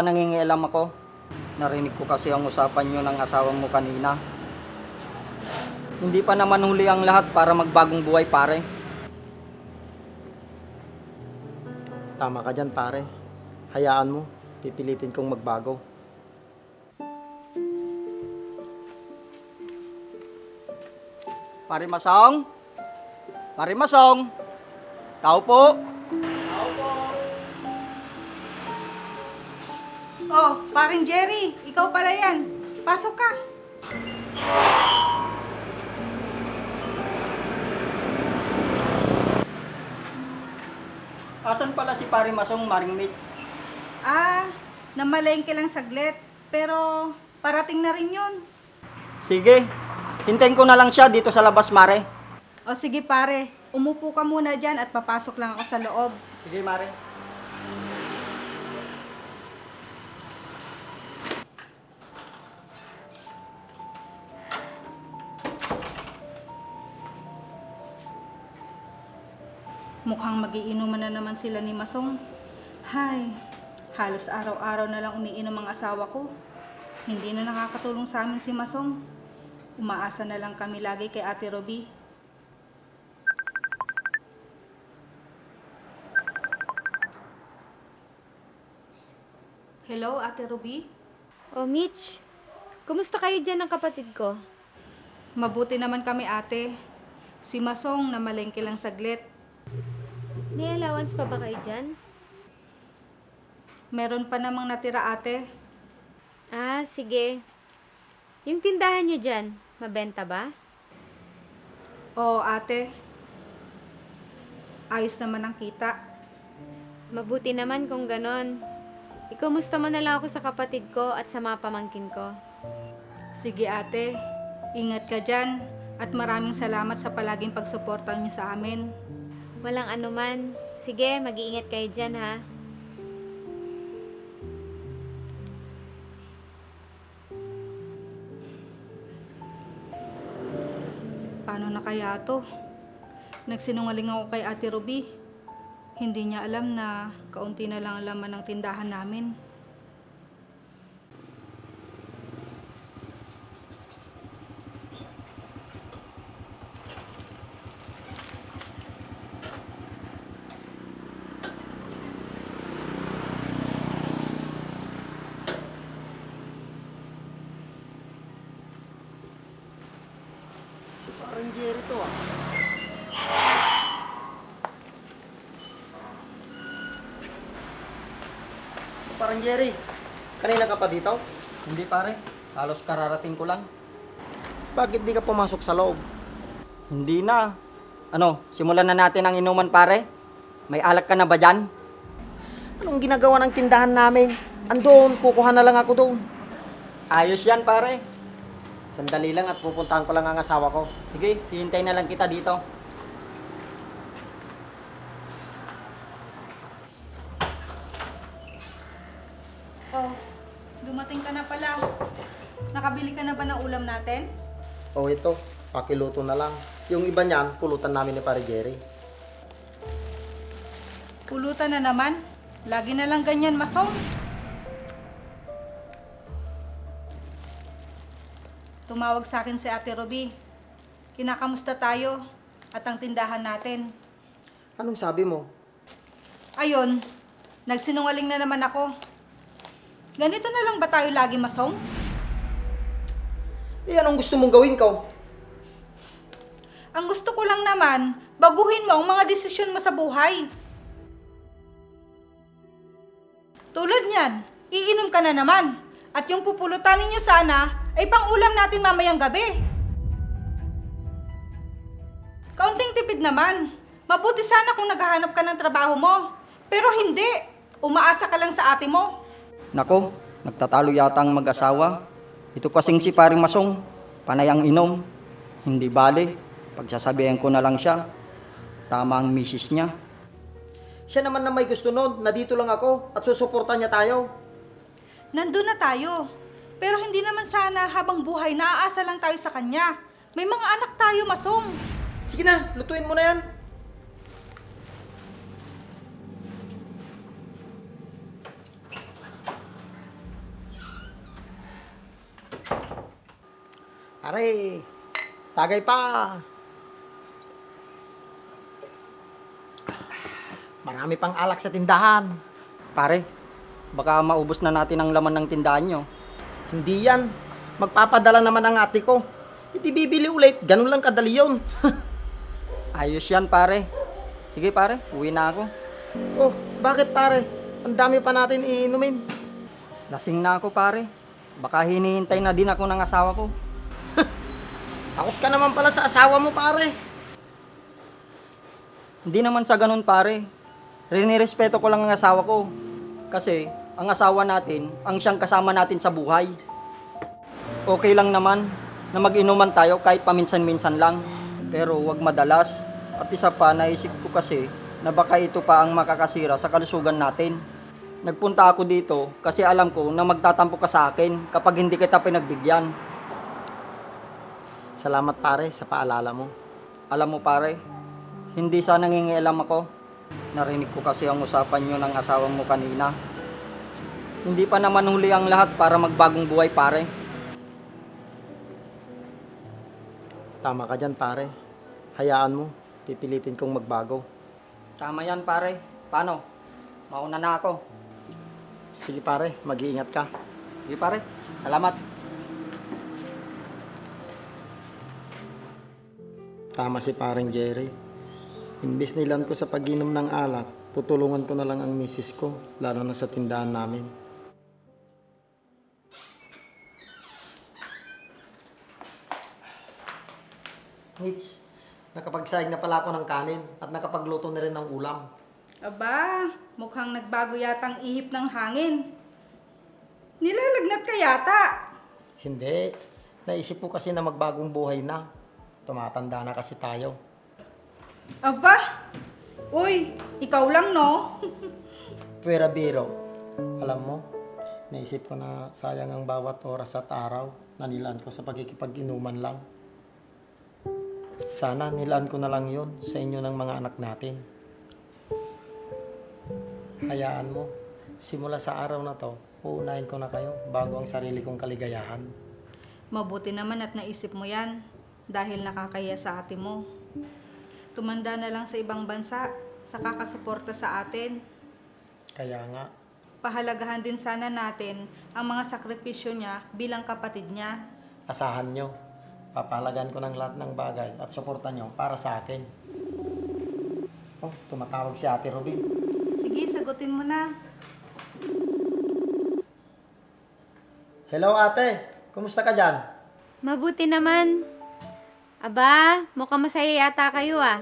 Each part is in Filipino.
Nangingialam ako. Narinig ko kasi ang usapan nyo ng asawa mo kanina. Hindi pa naman huli ang lahat para magbagong buhay, pare. Tama ka dyan, pare. Hayaan mo. Pipilitin kong magbago. Pare Masong? Pare Masong? Tao po? Oh, paring Jerry, ikaw pala yan. Pasok ka. Asan pala si Pare Masong, Maring Mitch? Namalengke lang saglit. Pero parating na rin yun. Sige, hintayin ko na lang siya dito sa labas, Mare. O sige pare, umupo ka muna dyan at papasok lang ako sa loob. Sige, Mare. Mukhang magiinuman na naman sila ni Masong. Hay, halos araw-araw na lang umiinom ang asawa ko. Hindi na nakakatulong sa amin si Masong. Umaasa na lang kami lagi kay Ate Ruby. Hello, Ate Ruby? Oh, Mitch. Kumusta kayo dyan ng kapatid ko? Mabuti naman kami, ate. Si Masong namalengke lang saglit. May allowance pa ba kayo dyan? Meron pa namang natira, ate. Ah, sige. Yung tindahan nyo dyan, mabenta ba? Oo, ate. Ayos naman ang kita. Mabuti naman kung ganon. Ikumusta mo na lang ako sa kapatid ko at sa mga pamangkin ko. Sige, ate. Ingat ka dyan. At maraming salamat sa palaging pagsuporta niyo sa amin. Walang anuman. Sige, mag-iingat kayo dyan, ha? Paano na kaya to? Nagsinungaling ako kay Ate Ruby. Hindi niya alam na kaunti na lang ang laman ng tindahan namin. Si parang Jerry to, ah. Parang Jerry, kanina ka pa dito? Hindi, pare. Halos kararating ko lang. Bakit di ka pumasok sa loob? Hindi na. Ano, simulan na natin ang inuman, pare. May alak ka na ba dyan? Anong ginagawa ng tindahan namin? Andun, kukuha na lang ako doon. Ayos yan, pare. Sandali lang at pupuntahan ko lang ang asawa ko. Sige, hihintay na lang kita dito. Oh, dumating ka na pala. Nakabili ka na ba ng ulam natin? O ito, pakiluto na lang. Yung iba niyan, pulutan namin ni Pare Jerry. Pulutan na naman. Lagi na lang ganyan, Masong. Tumawag sa akin si Ate Ruby. Kinakamusta tayo at ang tindahan natin. Anong sabi mo? Ayun, nagsinungaling na naman ako. Ganito na lang ba tayo lagi, Masong? Eh, anong gusto mong gawin ko? Ang gusto ko lang naman, baguhin mo ang mga desisyon mo sa buhay. Tulad niyan, iinom ka na naman. At yung pupulutan ninyo sana ay pang-ulam natin mamayang gabi. Kaunting tipid naman. Mabuti sana kung naghahanap ka ng trabaho mo. Pero hindi. Umaasa ka lang sa ate mo. Nako, nagtatalo yata ang mag-asawa. Ito kasing si Paring Masong, panay ang inom. Hindi bale, pagsasabihan ko na lang siya. Tama ang misis niya. Siya naman na may gusto nun, na dito lang ako at susuportan niya tayo. Nandun na tayo. Pero hindi naman sana habang buhay naaasa lang tayo sa kanya. May mga anak tayo, Masong. Sige na, lutuin mo na yan. Pare, tagay pa. Marami pang alak sa tindahan. Pare, baka maubos na natin ang laman ng tindahan nyo. Hindi yan. Magpapadala naman ang ate ko. Hindi bibili ulit. Ganun lang kadali yun. Ayos yan pare. Sige pare, uwi na ako. Oh, bakit pare? Ang dami pa natin iinumin. Lasing na ako pare. Baka hinihintay na din ako ng asawa ko. Takot ka naman pala sa asawa mo pare. Hindi naman sa ganun pare. Rinirespeto ko lang ang asawa ko. Kasi ang asawa natin, ang siyang kasama natin sa buhay. Okay lang naman na mag-inuman tayo kahit paminsan-minsan lang. Pero wag madalas. At isa pa, naisip ko kasi na baka ito pa ang makakasira sa kalusugan natin. Nagpunta ako dito kasi alam ko na magtatampo ka sa akin kapag hindi kita pinagbigyan. Salamat pare sa paalala mo. Alam mo pare, hindi sa nangingialam ako. Narinig ko kasi ang usapan nyo ng asawa mo kanina. Hindi pa naman huli ang lahat para magbagong buhay pare. Tama ka dyan pare. Hayaan mo. Pipilitin kong magbago. Tama yan pare. Paano? Mauna na ako. Sige pare, mag-iingat ka. Sige pare, salamat. Tama si pareng Jerry. Imbis nilan ko sa pag-inom ng alak, tutulungan ko na lang ang misis ko, lalo na sa tindahan namin. Mitch, nakapagsaing na pala ako ng kanin at nakapagluto na rin ng ulam. Aba, mukhang nagbago yata ang ihip ng hangin. Nilalagnat ka yata. Hindi. Naisip ko kasi na magbagong buhay na. Tumatanda na kasi tayo. Aba, uy, ikaw lang no? Pwera biro. Alam mo, naisip ko na sayang ang bawat oras at araw na nilaan ko sa pagkikipag-inuman lang. Sana nilaan ko na lang yun sa inyo ng mga anak natin. Hayaan mo, simula sa araw na to, uunahin ko na kayo bago ang sarili kong kaligayahan. Mabuti naman at naisip mo yan dahil nakakaya sa ate mo. Tumanda na lang sa ibang bansa sa kakasuporta sa atin. Kaya nga, Pahalagahan din sana natin ang mga sakripisyo niya bilang kapatid niya. asahan nyo, papalagan ko ng lahat ng bagay at suporta nyo para sa akin. Oh, tumatawag si Ate Ruby. Sige, sagutin mo na. Hello ate, kumusta ka dyan? Mabuti naman. Aba, mukhang masaya yata kayo ah.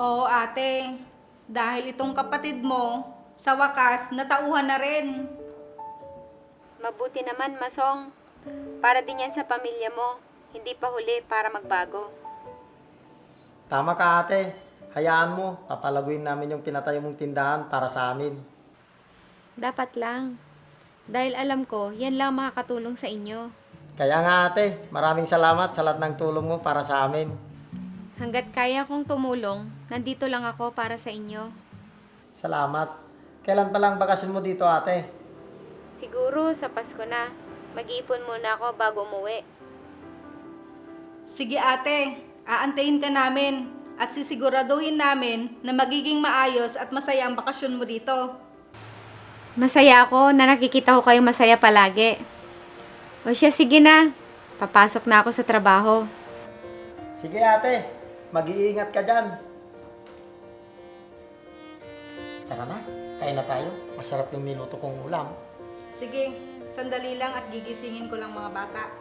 Oo ate, dahil itong kapatid mo, sa wakas, natauhan na rin. Mabuti naman, Masong. Para din yan sa pamilya mo. Hindi pa huli para magbago. Tama ka ate, hayaan mo, papalaguin namin yung tinatayo mong tindahan para sa amin. Dapat lang. Dahil alam ko, yan lang makakatulong sa inyo. Kaya nga ate, maraming salamat sa lahat ng tulong mo para sa amin. Hanggat kaya kong tumulong, nandito lang ako para sa inyo. Salamat. Kailan pa lang bakasyon mo dito ate? Siguro sa Pasko na. Mag-iipon muna ako bago umuwi. Sige ate, aantayin ka namin at sisiguraduhin namin na magiging maayos at masaya ang bakasyon mo dito. Masaya ako na nakikita ko kayong masaya palagi. O siya, sige na. Papasok na ako sa trabaho. Sige ate, mag-iingat ka dyan. Tara na, kain na tayo. Masarap yung niluto kong ulam. Sige, sandali lang at gigisingin ko lang mga bata.